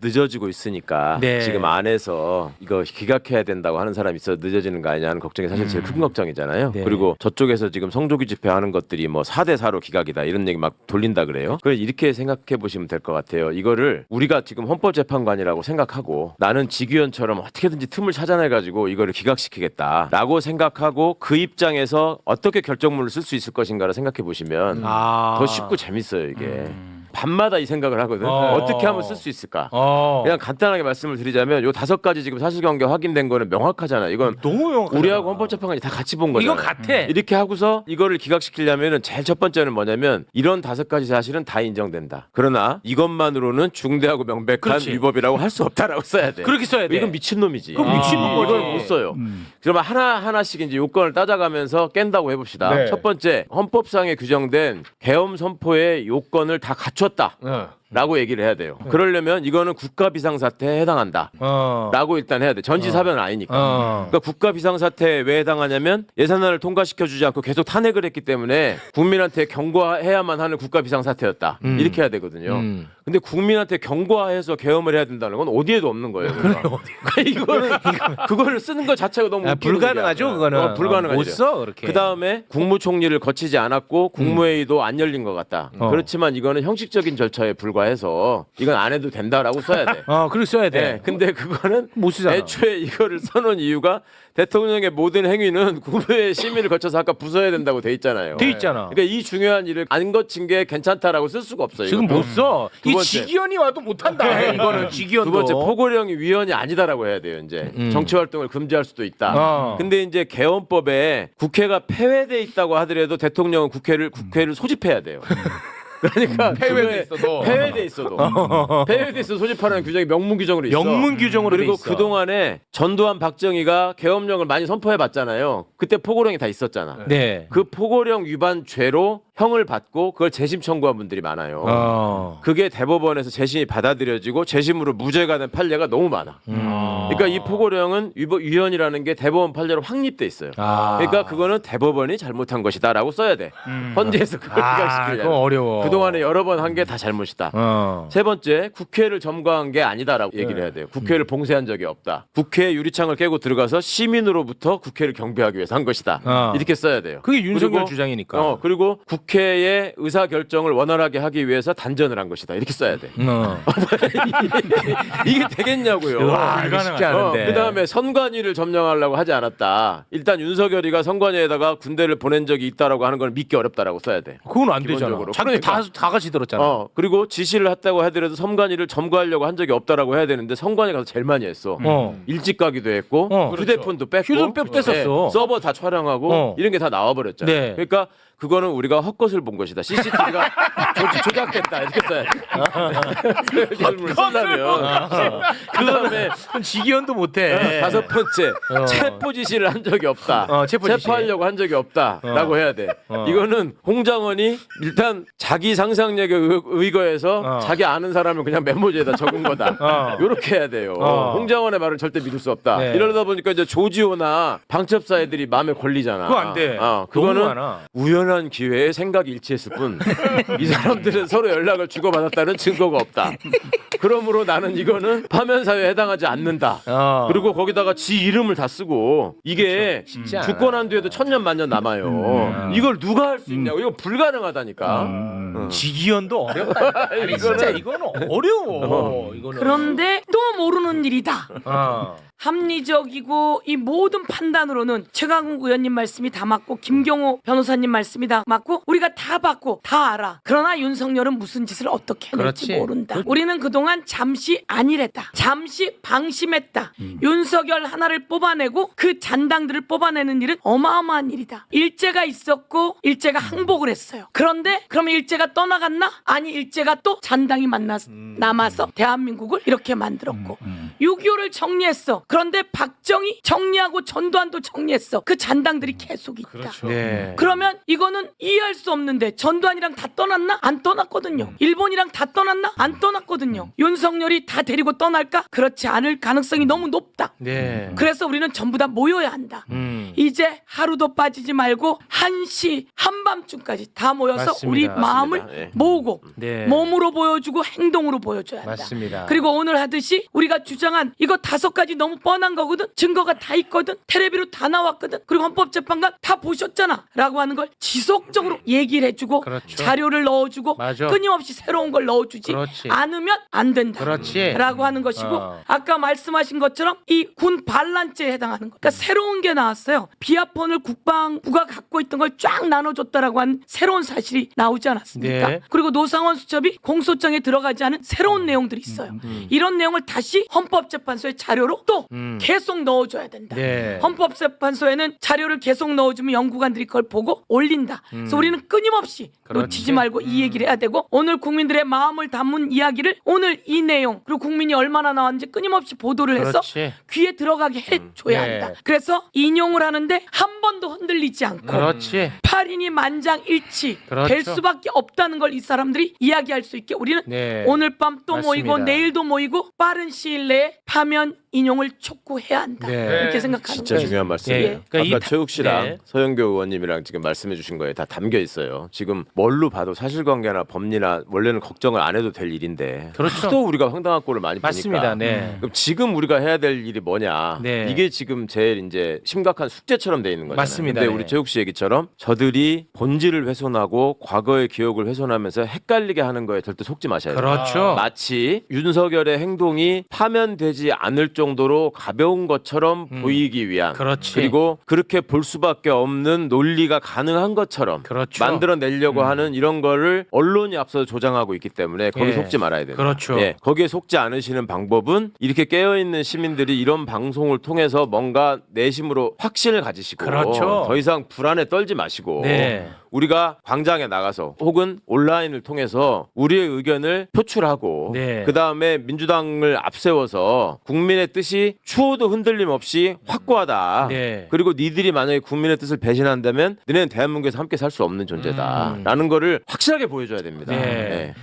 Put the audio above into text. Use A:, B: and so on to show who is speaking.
A: 늦어지고 있으니까
B: 네.
A: 지금 안에서 이거 기각해야 된다고 하는 사람이 있어 늦어지는 거 아니냐 하는 걱정이 사실 제일 큰 걱정이잖아요.
B: 네.
A: 그리고 저쪽에서 지금 성조기 집회하는 것들이 뭐 4대4로 기각이다 이런 얘기 막 돌린다 그래요. 그래서 이렇게 생각해 보시면 될 것 같아요. 이거를 우리가 지금 헌법재판관이라고 생각하고 나는 직위원처럼 어떻게든지 틈을 찾아내가지고 이거를 기각시키겠다라고 생각하고 그 입장에서 어떻게 결정문을 쓸 수 있을 것인가를 생각해 보시면 더 쉽고 재밌어요 이게. 밤마다 이 생각을 하거든. 어떻게 하면 쓸 수 있을까? 그냥 간단하게 말씀을 드리자면 요 5가지 지금 사실관계 확인된 거는 명확하잖아. 이건
B: 너무 명확하잖아.
A: 우리하고 헌법재판관이 다 같이 본 거잖아.
B: 이건 같아.
A: 이렇게 하고서 이거를 기각시키려면은 제일 첫 번째는 뭐냐면 이런 5가지 사실은 다 인정된다. 그러나 이것만으로는 중대하고 명백한
B: 그렇지.
A: 위법이라고 할 수 없다라고 써야 돼.
B: 그렇게 써야 돼.
A: 이건 미친놈이지.
B: 그럼 미친놈 거지.
A: 이걸 못 써요. 그러면 하나하나씩 이제 요건을 따져가면서 깬다고 해봅시다.
C: 네.
A: 첫 번째, 헌법상에 규정된 계엄 선포의 요건을 다 갖췄다. 라고 얘기를 해야 돼요. 그러려면 이거는 국가 비상사태에 해당한다. 라고 일단 해야 돼. 전지사변은 아니니까. 그러니까 국가 비상사태에 왜 해당하냐면 예산안을 통과시켜주지 않고 계속 탄핵을 했기 때문에 국민한테 경고해야만 하는 국가 비상사태였다. 이렇게 해야 되거든요. 근데 국민한테 경고해서 계엄을 해야 된다는 건 어디에도 없는 거예요. 그러니까 이거는 그거를 쓰는 것 자체가 너무 웃기는
B: 불가능하죠,
A: 일이야.
B: 그거는.
A: 불가능하죠.
B: 못 써, 그렇게.
A: 그 다음에 국무총리를 거치지 않았고 국무회의도 안 열린 것 같다. 그렇지만 이거는 형식적인 절차에 불과해서 이건 안 해도 된다라고 써야 돼.
B: 그렇게 써야 돼.
A: 네, 근데 그거는
B: 못 쓰잖아.
A: 애초에 이거를 써놓은 이유가 대통령의 모든 행위는 국무회의 심의를 거쳐서 아까 부서야 된다고 돼 있잖아요.
B: 돼 있잖아.
A: 그러니까 이 중요한 일을 안 거친 게 괜찮다라고 쓸 수가 없어요.
B: 지금
A: 이것도.
B: 못 써.
A: 두
B: 이
A: 번째.
B: 직위원이 와도 못한다. 이거는 직위원도.
A: 두 번째, 포고령이 위헌이 아니다라고 해야 돼요. 이제 정치 활동을 금지할 수도 있다. 근데 이제 개헌법에 국회가 폐회돼 있다고 하더라도 대통령은 국회를 소집해야 돼요. 그러니까
C: 폐회돼 있어도.
A: 폐회돼 있어도 소집하라는 규정이 명문 규정으로 있어.
B: 명문 규정으로
A: 그리고
B: 돼 있어.
A: 그 동안에 전두환 박정희가 계엄령을 많이 선포해봤잖아요. 그때 포고령이 다 있었잖아.
B: 네.
A: 그 포고령 위반 죄로 형을 받고 그걸 재심 청구한 분들이 많아요. 그게 대법원에서 재심이 받아들여지고 재심으로 무죄가 된 판례가 너무 많아. 그러니까 이 포고령은 위헌이라는 게 대법원 판례로 확립돼 있어요. 그러니까 그거는 대법원이 잘못한 것이다라고 써야 돼. 헌재에서 그걸 기각시키려면.
B: 그건 어려워.
A: 그동안에 여러 번 한 게 다 잘못이다. 세 번째, 국회를 점거한 게 아니다라고 얘기를 해야 돼요. 국회를 봉쇄한 적이 없다. 국회 유리창을 깨고 들어가서 시민으로부터 국회를 경비하기 위해서 한 것이다. 이렇게 써야 돼요.
B: 그게 윤석열
A: 그리고,
B: 주장이니까.
A: 그리고 국회의 의사 결정을 원활하게 하기 위해서 단전을 한 것이다. 이렇게 써야 돼. 이게 되겠냐고요.
B: 와, 이거 쉽지 않은데.
A: 그다음에 선관위를 점령하려고 하지 않았다. 일단 윤석열이가 선관위에다가 군대를 보낸 적이 있다라고 하는 걸 믿기 어렵다라고 써야 돼.
B: 그건 안 되잖아.
A: 기본적으로.
B: 자기
A: 그러니까.
B: 다 같이 들었잖아.
A: 그리고 지시를 했다고 하더라도 선관위를 점거하려고 한 적이 없다라고 해야 되는데 선관위 가서 제일 많이 했어. 일찍 가기도 했고 휴대폰도 뺐고
B: 휴대폰 뺐었어.
A: 서버 다 촬영하고 이런 게 다 나와버렸잖아.
B: 네.
A: 그러니까 그거는 우리가 헛것을 본 것이다. CCTV가 조작됐다 이렇게 써야 돼. 결문을 쓰려면 그다음에
B: 그건 직위원도 못해.
A: 5번째 체포 지시를 한 적이 없다.
B: 체포 지시.
A: 체포하려고 한 적이 없다라고 해야 돼. 이거는 홍장원이 일단 자기 상상력에 의거해서 자기 아는 사람을 그냥 메모지에다 적은 거다. 이렇게 해야 돼요. 홍장원의 말을 절대 믿을 수 없다.
B: 네.
A: 이러다 보니까 이제 조지호나 방첩사 애들이 마음에 걸리잖아.
B: 그거 안 돼. 너무
A: 그거는
B: 많아.
A: 우연한 기회에 생각이 일치했을 뿐 이 사람들은 서로 연락을 주고받았다는 증거가 없다. 그러므로 나는 이거는 파면사회에 해당하지 않는다. 그리고 거기다가 지 이름을 다 쓰고 이게
B: 쉽지 않아.
A: 주권한 뒤에도 천년 만년 남아요. 이걸 누가 할 수 있냐고. 이거 불가능하다니까.
B: 직위원도 어렵다. 아니, 진짜 이거는 어려워. 이거는.
D: 그런데 또 모르는 일이다.
B: 어.
D: 합리적이고 이 모든 판단으로는 최강욱 의원님 말씀이 다 맞고 김경호 변호사님 말씀이 다 맞고 우리가 다 받고 다 알아. 그러나 윤석열은 무슨 짓을 어떻게 해낼지
B: 그렇지.
D: 모른다. 우리는 그동안 잠시 안일했다. 잠시 방심했다. 윤석열 하나를 뽑아내고 그 잔당들을 뽑아내는 일은 어마어마한 일이다. 일제가 있었고 일제가 항복을 했어요. 그런데 그럼 일제가 떠나갔나? 아니 일제가 또 잔당이 남아서 대한민국을 이렇게 만들었고 6.25를 정리했어. 그런데 박정희 정리하고 전두환도 정리했어. 그 잔당들이 계속 있다.
B: 그렇죠.
C: 네.
D: 그러면 이거는 이해할 수 없는데 전두환이랑 다 떠났나? 안 떠났거든요. 일본이랑 다 떠났나? 안 떠났거든요. 윤석열이 다 데리고 떠날까? 그렇지 않을 가능성이 너무 높다.
C: 네.
D: 그래서 우리는 전부 다 모여야 한다. 이제 하루도 빠지지 말고 1시 한밤중까지 다 모여서
C: 맞습니다.
D: 우리 마음을
A: 맞습니다. 예.
D: 모으고
C: 네.
D: 몸으로 보여주고 행동으로 보여줘야 한다.
C: 맞습니다.
D: 그리고 오늘 하듯이 우리가 주장한 이거 5가지 너무 뻔한 거거든. 증거가 다 있거든. 텔레비로 다 나왔거든. 그리고 헌법재판관 다 보셨잖아. 라고 하는 걸 지속적으로 얘기를 해주고
C: 그렇죠.
D: 자료를 넣어주고
C: 맞아.
D: 끊임없이 새로운 걸 넣어주지
C: 그렇지.
D: 않으면 안 된다.
C: 그렇지.
D: 라고 하는 것이고
C: 어.
D: 아까 말씀하신 것처럼 이 군 반란죄에 해당하는 것. 그러니까 새로운 게 나왔어요. 비아폰을 국방부가 갖고 있던 걸 쫙 나눠줬다라고 하는 새로운 사실이 나오지 않았습니까?
C: 네.
D: 그리고 노상원 수첩이 공소장에 들어가지 않은 새로운 내용들이 있어요. 이런 내용을 다시 헌법재판소의 자료로 또 계속 넣어줘야 된다.
C: 네.
D: 헌법재판소에는 자료를 계속 넣어주면 연구관들이 그걸 보고 올린다. 그래서 우리는 끊임없이
C: 그렇지.
D: 놓치지 말고 이 얘기를 해야 되고 오늘 국민들의 마음을 담은 이야기를 오늘 이 내용 그리고 국민이 얼마나 나왔는지 끊임없이 보도를 해서
C: 그렇지.
D: 귀에 들어가게 해줘야
C: 네.
D: 한다. 그래서 인용을 하는데 한 번도 흔들리지 않고
C: 그렇지.
D: 8인이 만장일치
C: 그렇죠.
D: 될 수밖에 없다는 걸 이 사람들이 이야기할 수 있게 우리는
C: 네.
D: 오늘 밤 또
C: 맞습니다.
D: 모이고 내일도 모이고 빠른 시일 내에 파면 인용을 촉구해야 한다.
C: 네.
D: 이렇게 생각하는
A: 진짜
D: 거예요.
A: 중요한 말씀이에요.
D: 예.
C: 그러니까 이
A: 아까
C: 다-
A: 최욱 씨랑
C: 네.
A: 서영교 의원님이랑 지금 말씀해 주신 거에 다 담겨 있어요. 지금 뭘로 봐도 사실관계나 법리나 원래는 걱정을 안 해도 될 일인데
C: 그렇죠.
A: 또 우리가 황당한 꼴을 많이
C: 맞습니다.
A: 보니까
C: 네.
A: 그럼 지금 우리가 해야 될 일이 뭐냐?
C: 네.
A: 이게 지금 제일 이제 심각한 숙제처럼 돼 있는 거잖아요.
C: 맞습니다.
A: 근데
C: 네.
A: 우리 최욱 씨 얘기처럼 저들이 본질을 훼손하고 과거의 기억을 훼손하면서 헷갈리게 하는 거에 절대 속지 마셔야 돼요.
C: 그렇죠.
A: 마치 윤석열의 행동이 파면되지 않을 정도로 가벼운 것처럼 보이기 위한
C: 그렇지.
A: 그리고 그렇게 볼 수밖에 없는 논리가 가능한 것처럼
C: 그렇죠.
A: 만들어내려고 하는 이런 거를 언론이 앞서 조장하고 있기 때문에 거기
C: 예.
A: 속지 말아야 됩니다.
C: 그렇죠.
A: 예, 거기에 속지 않으시는 방법은 이렇게 깨어있는 시민들이 이런 방송을 통해서 뭔가 내심으로 확신을 가지시고
C: 그렇죠.
A: 더 이상 불안에 떨지 마시고
C: 네.
A: 우리가 광장에 나가서 혹은 온라인을 통해서 우리의 의견을 표출하고
C: 네.
A: 그 다음에 민주당을 앞세워서 국민의 뜻이 추호도 흔들림 없이 확고하다.
C: 네.
A: 그리고 니들이 만약에 국민의 뜻을 배신한다면 너네는 대한민국에서 함께 살 수 없는 존재다라는 거를 확실하게 보여줘야 됩니다.
C: 네.
A: 네.